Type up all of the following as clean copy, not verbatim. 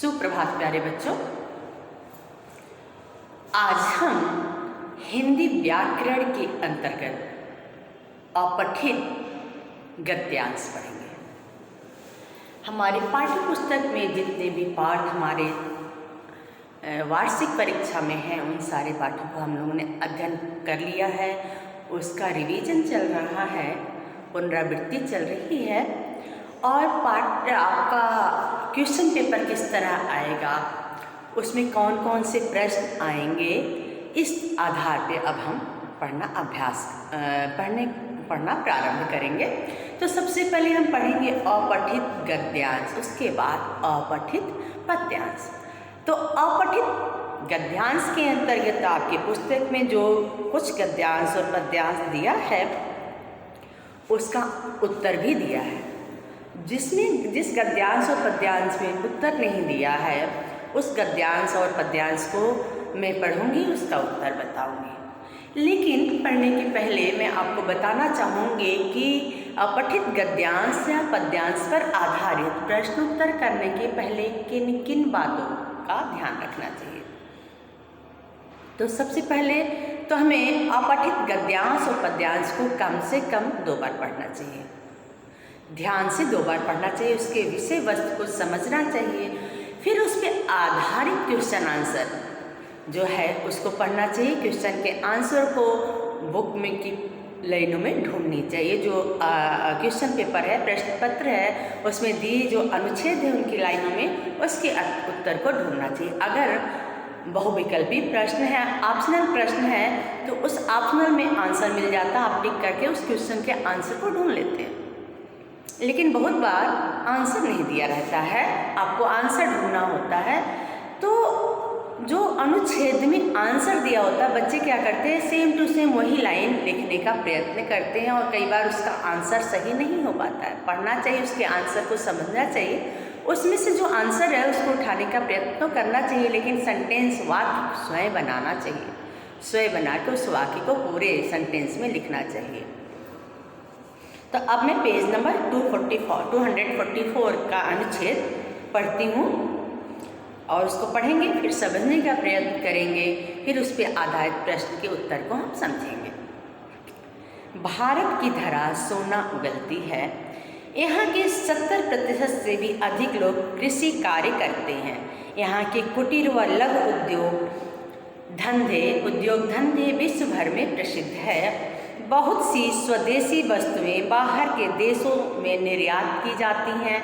सुप्रभात प्यारे बच्चों। आज हम हिंदी व्याकरण के अंतर्गत अपठित गद्यांश पढ़ेंगे। हमारे पाठ्य पुस्तक में जितने भी पाठ हमारे वार्षिक परीक्षा में हैं उन सारे पाठों को हम लोगों ने अध्ययन कर लिया है। उसका रिवीजन चल रहा है, पुनरावृत्ति चल रही है और पाठ आपका क्वेश्चन पेपर किस तरह आएगा, उसमें कौन कौन से प्रश्न आएंगे, इस आधार पे अब हम पढ़ना प्रारंभ करेंगे। तो सबसे पहले हम पढ़ेंगे अपठित गद्यांश, उसके बाद अपठित पद्यांश। तो अपठित गद्यांश के अंतर्गत आपकी पुस्तक में जो कुछ गद्यांश और पद्यांश दिया है उसका उत्तर भी दिया है। जिस गद्यांश और पद्यांश में उत्तर नहीं दिया है उस गद्यांश और पद्यांश को मैं पढ़ूंगी, उसका उत्तर बताऊंगी। लेकिन पढ़ने के पहले मैं आपको बताना चाहूँगी कि अपठित गद्यांश या पद्यांश पर आधारित प्रश्न उत्तर करने के पहले किन किन बातों का ध्यान रखना चाहिए। तो सबसे पहले तो हमें अपठित गद्यांश और पद्यांश को कम से कम 2 बार पढ़ना चाहिए, ध्यान से 2 बार पढ़ना चाहिए, उसके विषय वस्तु को समझना चाहिए, फिर उस पर आधारित क्वेश्चन आंसर जो है उसको पढ़ना चाहिए। क्वेश्चन के आंसर को बुक में की लाइनों में ढूंढनी चाहिए। जो क्वेश्चन पेपर है, प्रश्न पत्र है, उसमें दिए जो अनुच्छेद है उनकी लाइनों में उसके उत्तर को ढूंढना चाहिए। अगर बहुविकल्पी प्रश्न है, ऑप्शनल प्रश्न है, तो उस ऑप्शनल में आंसर मिल जाता, आप टिक करके उस क्वेश्चन के आंसर को ढूंढ लेते हैं। लेकिन बहुत बार आंसर नहीं दिया रहता है, आपको आंसर ढूंढना होता है। तो जो अनुच्छेद में आंसर दिया होता है बच्चे क्या करते हैं, सेम टू सेम वही लाइन लिखने का प्रयत्न करते हैं और कई बार उसका आंसर सही नहीं हो पाता है। पढ़ना चाहिए, उसके आंसर को समझना चाहिए, उसमें से जो आंसर है उसको उठाने का प्रयत्न तो करना चाहिए, लेकिन सेंटेंस वाक्य स्वयं बनाना चाहिए। स्वयं बना के उस वाक्य को पूरे सेंटेंस में लिखना चाहिए। तो अब मैं पेज नंबर 244 का अनुच्छेद पढ़ती हूँ और उसको पढ़ेंगे, फिर समझने का प्रयत्न करेंगे, फिर उस पर आधारित प्रश्न के उत्तर को हम समझेंगे। भारत की धरा सोना उगलती है। यहाँ के 70% से भी अधिक लोग कृषि कार्य करते हैं। यहाँ के कुटीर व लघु उद्योग धंधे विश्व भर में प्रसिद्ध है। बहुत सी स्वदेशी वस्तुएं बाहर के देशों में निर्यात की जाती हैं।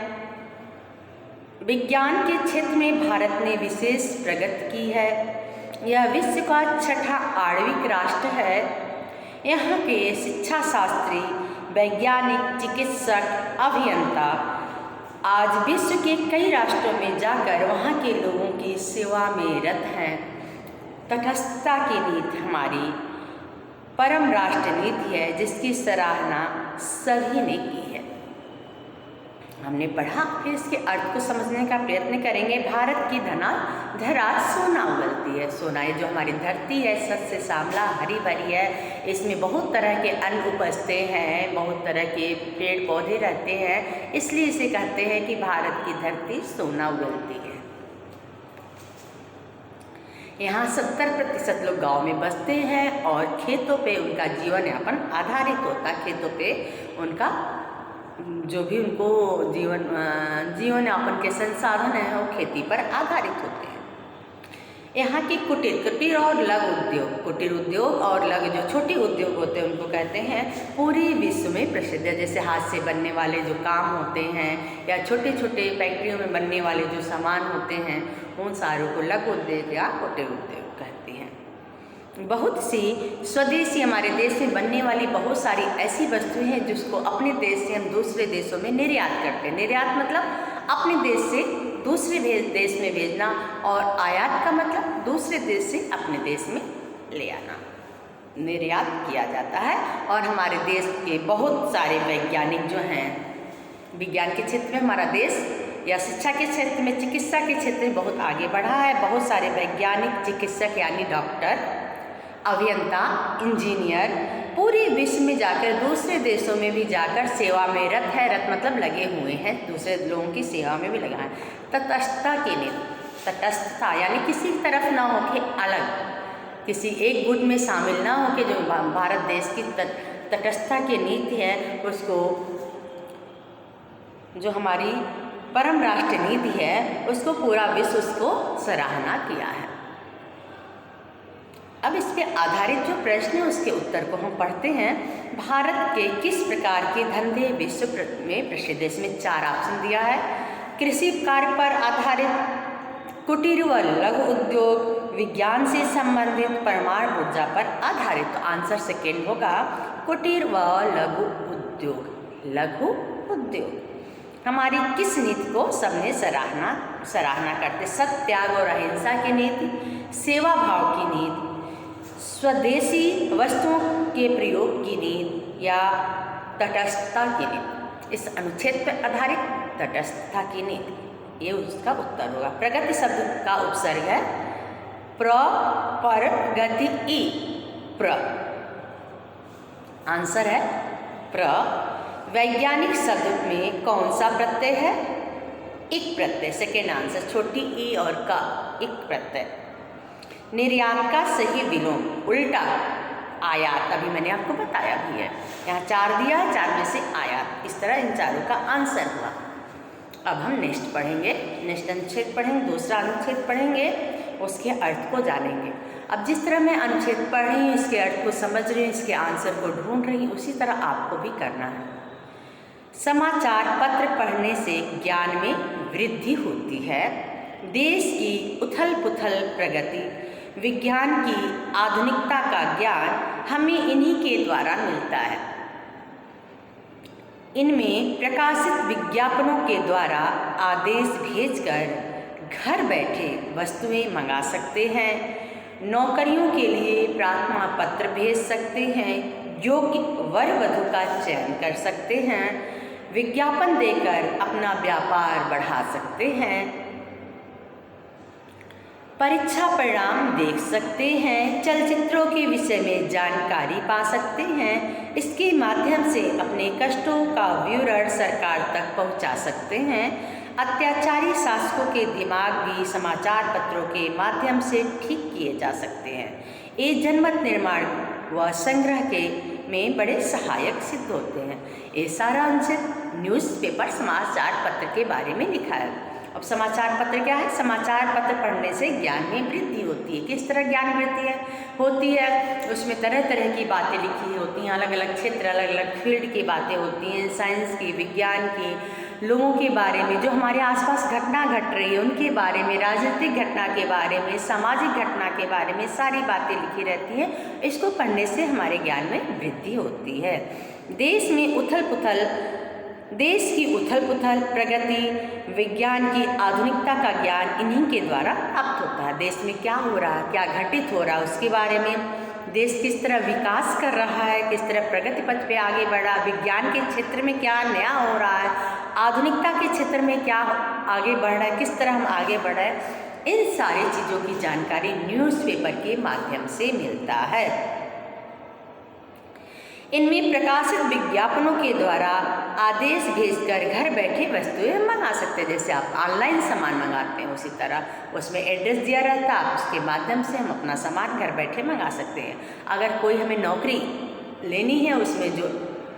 विज्ञान के क्षेत्र में भारत ने विशेष प्रगति की है। यह विश्व का 6ठा आणविक राष्ट्र है। यहाँ के शिक्षा शास्त्री, वैज्ञानिक, चिकित्सक, अभियंता आज विश्व के कई राष्ट्रों में जाकर वहाँ के लोगों की सेवा में रत हैं। तटस्थता की नीति हमारी परम राष्ट्र नीति है जिसकी सराहना सभी ने की है। हमने पढ़ा, फिर इसके अर्थ को समझने का प्रयत्न करेंगे। भारत की धरा सोना उगलती है। सोना ये जो हमारी धरती है सस्य श्यामला हरी भरी है, इसमें बहुत तरह के अन्न उपजते हैं, बहुत तरह के पेड़ पौधे रहते हैं, इसलिए इसे कहते हैं कि भारत की धरती सोना उगलती है। यहाँ 70% लोग गांव में बसते हैं और खेतों पे उनका जीवन यापन आधारित होता है। खेतों पे उनका जो भी उनको जीवन यापन के संसाधन हैं वो खेती पर आधारित होते हैं। यहाँ की कुटीर और लघु उद्योग, कुटीर उद्योग और लघु जो छोटे उद्योग होते हैं उनको कहते हैं पूरे विश्व में प्रसिद्ध है। जैसे हाथ से बनने वाले जो काम होते हैं या छोटे छोटे फैक्ट्रियों में बनने वाले जो सामान होते हैं उन सारों को लघु उद्योग या कुटीर उद्योग कहते हैं। बहुत सी स्वदेशी हमारे देश में बनने वाली बहुत सारी ऐसी वस्तुएं हैं जिसको अपने देश से हम दूसरे देशों में निर्यात करते हैं। निर्यात मतलब अपने देश से दूसरे देश में भेजना और आयात का मतलब दूसरे देश से अपने देश में ले आना, निर्यात किया जाता है। और हमारे देश के बहुत सारे वैज्ञानिक जो हैं, विज्ञान के क्षेत्र में हमारा देश या शिक्षा के क्षेत्र में, चिकित्सा के क्षेत्र में बहुत आगे बढ़ा है। बहुत सारे वैज्ञानिक, चिकित्सक यानी डॉक्टर, अभियंता, इंजीनियर, पूरे विश्व में जाकर दूसरे देशों में भी जाकर सेवा में रत है। रत मतलब लगे हुए हैं, दूसरे लोगों की सेवा में भी लगा है। तटस्थता की नीति, तटस्थता यानी किसी तरफ ना होके अलग, किसी एक गुट में शामिल ना होके जो भारत देश की तटस्थता की नीति है उसको, जो हमारी परम राष्ट्र नीति है उसको पूरा विश्व उसको सराहना किया है। अब इस पे आधारित जो प्रश्न है उसके उत्तर को हम पढ़ते हैं। भारत के किस प्रकार के धंधे विश्व में प्रसिद्ध है? इसमें 4 ऑप्शन दिया है। कृषि कार्य पर आधारित, कुटीर व लघु उद्योग, विज्ञान से संबंधित, परमाणु ऊर्जा पर आधारित। तो आंसर सेकेंड होगा कुटीर व लघु उद्योग। लघु उद्योग हमारी किस नीति को सबने सराहना करते? सत्याग और अहिंसा की नीति, सेवा भाव की नीति, स्वदेशी वस्तुओं के प्रयोग की नीति या तटस्थता की नीति। इस अनुच्छेद पर आधारित तटस्थता की नीति, ये उसका उत्तर होगा। प्रगति शब्द का उपसर्ग है प्र, पर, गति, ई, प्र। आंसर है प्र। वैज्ञानिक शब्द में कौन सा प्रत्यय है? इक प्रत्यय। सेकेंड आंसर, छोटी ई और का, इक प्रत्यय। निर्यात का सही विलोम उल्टा आयात, अभी मैंने आपको बताया भी है। यहाँ 4 दिया है, 4 में से आयात। इस तरह इन चारों का आंसर हुआ। अब हम नेक्स्ट पढ़ेंगे, नेक्स्ट अनुच्छेद पढ़ेंगे, दूसरा अनुच्छेद पढ़ेंगे, उसके अर्थ को जानेंगे। अब जिस तरह मैं अनुच्छेद पढ़ रही हूँ, इसके अर्थ को समझ रही हूँ, इसके आंसर को ढूंढ रही हूँ, उसी तरह आपको भी करना है। समाचार पत्र पढ़ने से ज्ञान में वृद्धि होती है। देश की उथल पुथल प्रगति, विज्ञान की आधुनिकता का ज्ञान हमें इन्हीं के द्वारा मिलता है। इनमें प्रकाशित विज्ञापनों के द्वारा आदेश भेजकर घर बैठे वस्तुएं मंगा सकते हैं, नौकरियों के लिए प्रार्थना पत्र भेज सकते हैं, योग्य वर वधु का चयन कर सकते हैं, विज्ञापन देकर अपना व्यापार बढ़ा सकते हैं, परीक्षा परिणाम देख सकते हैं, चलचित्रों के विषय में जानकारी पा सकते हैं, इसके माध्यम से अपने कष्टों का विवरण सरकार तक पहुंचा सकते हैं। अत्याचारी शासकों के दिमाग भी समाचार पत्रों के माध्यम से ठीक किए जा सकते हैं। ये जनमत निर्माण व संग्रह के में बड़े सहायक सिद्ध होते हैं। ये सारा उनसे न्यूज़पेपर समाचार पत्र के बारे में लिखा है। अब समाचार पत्र क्या है? समाचार पत्र पढ़ने से ज्ञान में वृद्धि होती है। किस तरह ज्ञान वृद्धि होती है? उसमें तरह तरह की बातें लिखी होती हैं, अलग अलग क्षेत्र, अलग अलग फील्ड की बातें होती हैं, साइंस की, विज्ञान की, लोगों के बारे में, जो हमारे आसपास घटना घट रही है उनके बारे में, राजनीतिक घटना के बारे में, सामाजिक घटना के बारे में सारी बातें लिखी रहती हैं। इसको पढ़ने से हमारे ज्ञान में वृद्धि होती है। देश की उथल पुथल प्रगति, विज्ञान की आधुनिकता का ज्ञान इन्हीं के द्वारा प्राप्त होता है। देश में क्या हो रहा है, क्या घटित हो रहा है, उसके बारे में, देश किस तरह विकास कर रहा है, किस तरह प्रगति पथ पे आगे बढ़ा, विज्ञान के क्षेत्र में क्या नया हो रहा है, आधुनिकता के क्षेत्र में क्या आगे बढ़ रहा है, किस तरह हम आगे बढ़ रहे हैं, इन सारी चीज़ों की जानकारी न्यूज़पेपर के माध्यम से मिलता है। इनमें प्रकाशित विज्ञापनों के द्वारा आदेश भेजकर घर बैठे वस्तुएं मंगा सकते हैं। जैसे आप ऑनलाइन सामान मंगाते हैं उसी तरह उसमें एड्रेस दिया रहता है, उसके माध्यम से हम अपना सामान घर बैठे मंगा सकते हैं। अगर कोई हमें नौकरी लेनी है, उसमें जो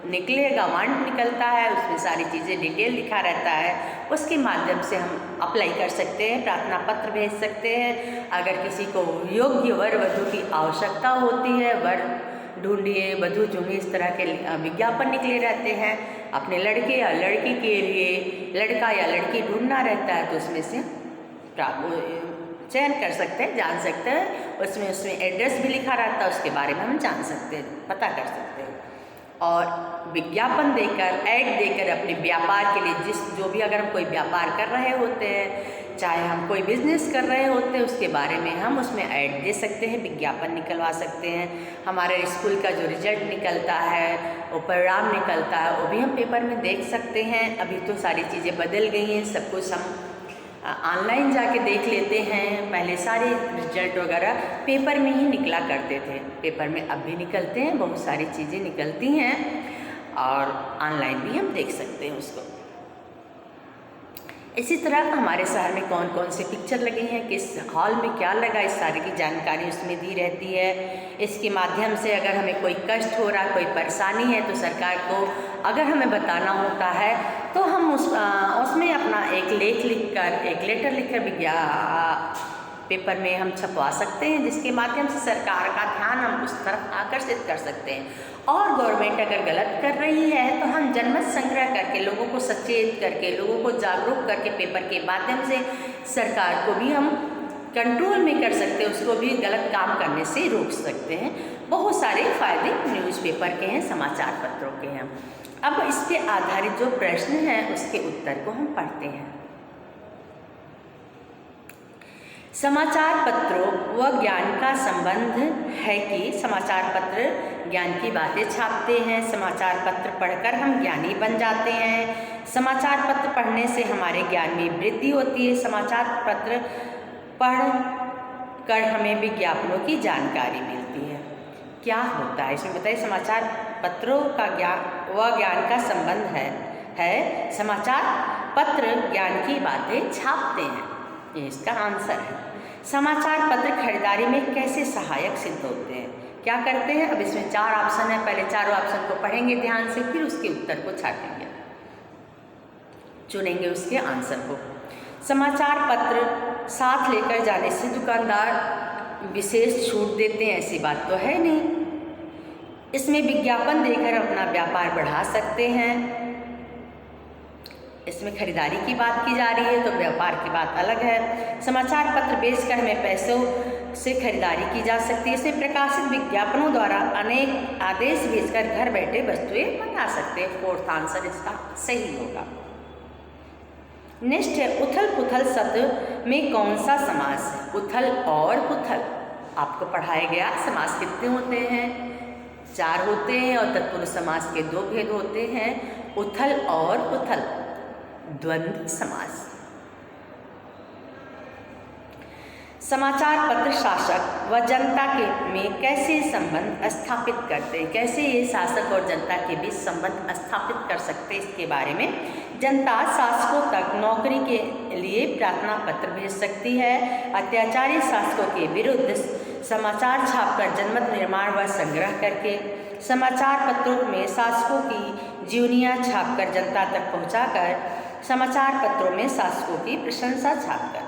निकलेगा वांट निकलता है, उसमें सारी चीज़ें डिटेल लिखा रहता है, उसके माध्यम से हम अप्लाई कर सकते हैं, प्रार्थना पत्र भेज सकते हैं। अगर किसी को योग्य वर वधु की आवश्यकता होती है, वर ढूंढिए, वधु चुनिए, इस तरह के विज्ञापन निकले रहते हैं। अपने लड़के या लड़की के लिए लड़का या लड़की ढूंढना रहता है तो उसमें से चयन कर सकते हैं, जान सकते हैं। उसमें एड्रेस भी लिखा रहता है, उसके बारे में हम जान सकते हैं, पता कर सकते हैं। और विज्ञापन देकर, ऐड देकर अपने व्यापार के लिए जो भी अगर हम कोई व्यापार कर रहे होते हैं, चाहे हम कोई बिजनेस कर रहे होते हैं, उसके बारे में हम उसमें ऐड दे सकते हैं, विज्ञापन निकलवा सकते हैं। हमारे स्कूल का जो रिजल्ट निकलता है, वो परिणाम निकलता है, वो भी हम पेपर में देख सकते हैं। अभी तो सारी चीज़ें बदल गई हैं, सब कुछ हम ऑनलाइन जाके देख लेते हैं। पहले सारे रिजल्ट वगैरह पेपर में ही निकला करते थे, पेपर में अब भी निकलते हैं, बहुत सारी चीज़ें निकलती हैं और ऑनलाइन भी हम देख सकते हैं उसको। इसी तरह हमारे शहर में कौन कौन से पिक्चर लगे हैं, किस हॉल में क्या लगा, इस सारे की जानकारी उसमें दी रहती है। इसके माध्यम से अगर हमें कोई कष्ट हो रहा, कोई परेशानी है तो सरकार को अगर हमें बताना होता है तो हम उसमें अपना एक लेख लिखकर, एक लेटर लिखकर पेपर में हम छपवा सकते हैं, जिसके माध्यम से सरकार का ध्यान हम उस तरफ आकर्षित कर सकते हैं। और गवर्नमेंट अगर गलत कर रही है तो हम जनमत संग्रह करके, लोगों को सचेत करके, लोगों को जागरूक करके पेपर के माध्यम से सरकार को भी हम कंट्रोल में कर सकते हैं, उसको भी गलत काम करने से रोक सकते हैं। बहुत सारे फायदे न्यूज़पेपर के हैं, समाचार पत्रों के हैं। अब इस पे आधारित जो प्रश्न हैं उसके उत्तर को हम पढ़ते हैं। समाचार पत्रों व ज्ञान का संबंध है कि समाचार पत्र ज्ञान की बातें छापते हैं। समाचार पत्र पढ़कर हम ज्ञानी बन जाते हैं। समाचार पत्र पढ़ने से हमारे ज्ञान में वृद्धि होती है। समाचार पत्र पढ़ कर हमें विज्ञापनों की जानकारी मिलती है। क्या होता है इसमें बताइए। समाचार पत्रों का ज्ञान का संबंध है समाचार पत्र ज्ञान की बातें छापते हैं, ये इसका आंसर है। समाचार पत्र खरीदारी में कैसे सहायक सिद्ध होते हैं, क्या करते हैं। अब इसमें 4 ऑप्शन है, पहले चारों ऑप्शन को पढ़ेंगे ध्यान से, फिर उसके उत्तर को छाटेंगे, चुनेंगे उसके आंसर को। समाचार पत्र साथ लेकर जाने से दुकानदार विशेष छूट देते हैं, ऐसी बात तो है नहीं। इसमें विज्ञापन देकर अपना व्यापार बढ़ा सकते हैं। इसमें खरीदारी की बात की जा रही है तो व्यापार की बात अलग है। समाचार पत्र बेचकर हमें पैसों से खरीदारी की जा सकती है। इसमें प्रकाशित विज्ञापनों द्वारा अनेक आदेश भेजकर घर बैठे वस्तुएं मंगा सकते हैं। 4th आंसर इसका सही होगा। नेक्स्ट है उथल पुथल शब्द में कौन सा समास है। उथल और पुथल आपको पढ़ाया गया। समास कितने होते हैं, 4 होते हैं और तत्पुरुष समास के 2 भेद होते हैं, उथल और पुथल, द्वंद्व समास। समाचार पत्र शासक व जनता के में कैसे संबंध स्थापित करते हैं, कैसे ये शासक और जनता के बीच संबंध स्थापित कर सकते हैं, इसके बारे में। जनता शासकों तक नौकरी के लिए प्रार्थना पत्र भेज सकती है। अत्याचारी शासकों के विरुद्ध समाचार छापकर जनमत निर्माण व संग्रह करके। समाचार पत्रों में शासकों की जीवनियाँ छापकर जनता तक पहुँचाकर। समाचार पत्रों में शासकों की प्रशंसा छापकर।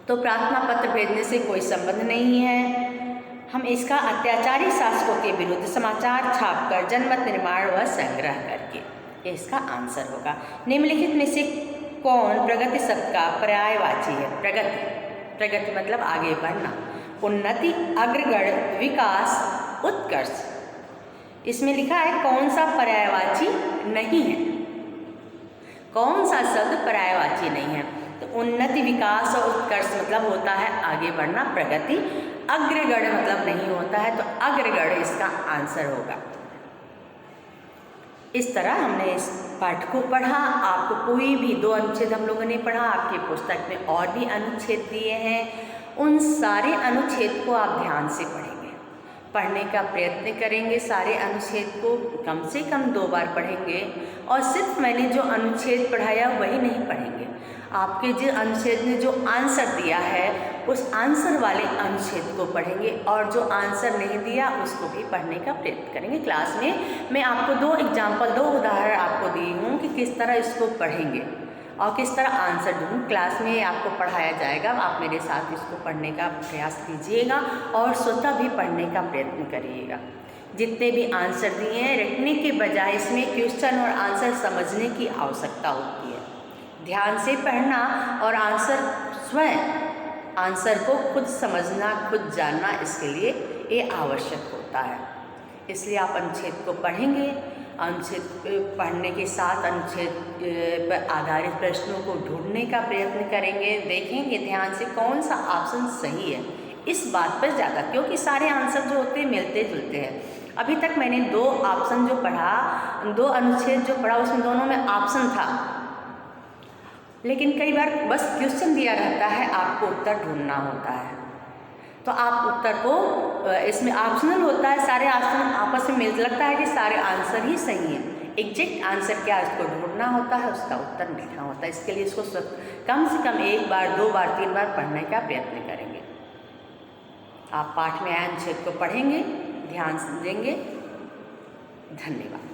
तो प्रार्थना पत्र भेजने से कोई संबंध नहीं है। हम इसका अत्याचारी शासकों के विरुद्ध समाचार छापकर जनमत निर्माण व संग्रह करके, ये इसका आंसर होगा। निम्नलिखित में से कौन प्रगति शब्द का पर्यायवाची है। प्रगति मतलब आगे बढ़ना, उन्नति, अग्रगण्य, विकास, उत्कर्ष। इसमें लिखा है कौन सा पर्यायवाची नहीं है, कौन सा शब्द पर्यायवाची नहीं है। तो उन्नति, विकास और उत्कर्ष मतलब होता है आगे बढ़ना, प्रगति। अग्रगण्य मतलब नहीं होता है, तो अग्रगण्य इसका आंसर होगा। इस तरह हमने इस पाठ को पढ़ा। आपको कोई भी 2 अनुच्छेद हम लोगों ने पढ़ा, आपकी पुस्तक में और भी अनुच्छेद दिए हैं, उन सारे अनुच्छेद को आप ध्यान से पढ़ेंगे, पढ़ने का प्रयत्न करेंगे। सारे अनुच्छेद को कम से कम 2 बार पढ़ेंगे और सिर्फ मैंने जो अनुच्छेद पढ़ाया वही नहीं पढ़ेंगे। आपके जो अनुच्छेद ने जो आंसर दिया है उस आंसर वाले अनुच्छेद को पढ़ेंगे और जो आंसर नहीं दिया उसको भी पढ़ने का प्रयत्न करेंगे। क्लास में मैं आपको 2 उदाहरण आपको दी हूँ कि किस तरह इसको पढ़ेंगे और किस तरह आंसर दूँ। क्लास में आपको पढ़ाया जाएगा, आप मेरे साथ इसको पढ़ने का प्रयास कीजिएगा और स्वतः भी पढ़ने का प्रयत्न करिएगा। जितने भी आंसर दिए हैं रटने के बजाय इसमें क्वेश्चन और आंसर समझने की आवश्यकता होती है। ध्यान से पढ़ना और आंसर स्वयं आंसर को खुद समझना, खुद जानना, इसके लिए ये आवश्यक होता है। इसलिए आप अनुच्छेद को पढ़ेंगे, अनुच्छेद पढ़ने के साथ अनुच्छेद पर आधारित प्रश्नों को ढूंढने का प्रयत्न करेंगे, देखेंगे ध्यान से कौन सा ऑप्शन सही है। इस बात पर ज़्यादा, क्योंकि सारे आंसर जो होते हैं मिलते जुलते हैं। अभी तक मैंने 2 ऑप्शन जो पढ़ा, 2 अनुच्छेद जो पढ़ा उसमें दोनों में ऑप्शन था, लेकिन कई बार बस क्वेश्चन दिया रहता है, आपको उत्तर ढूंढना होता है। तो आप उत्तर को इसमें ऑप्शनल होता है, सारे ऑप्शन आपस में मिल, लगता है कि सारे आंसर ही सही हैं। एग्जैक्ट आंसर क्या है उसको ढूंढना होता है, उसका उत्तर लिखना होता है। इसके लिए इसको कम से कम 1 बार 2 बार 3 बार पढ़ने का प्रयत्न करेंगे। आप पाठ में अनुच्छेद को पढ़ेंगे, ध्यान देंगे। धन्यवाद।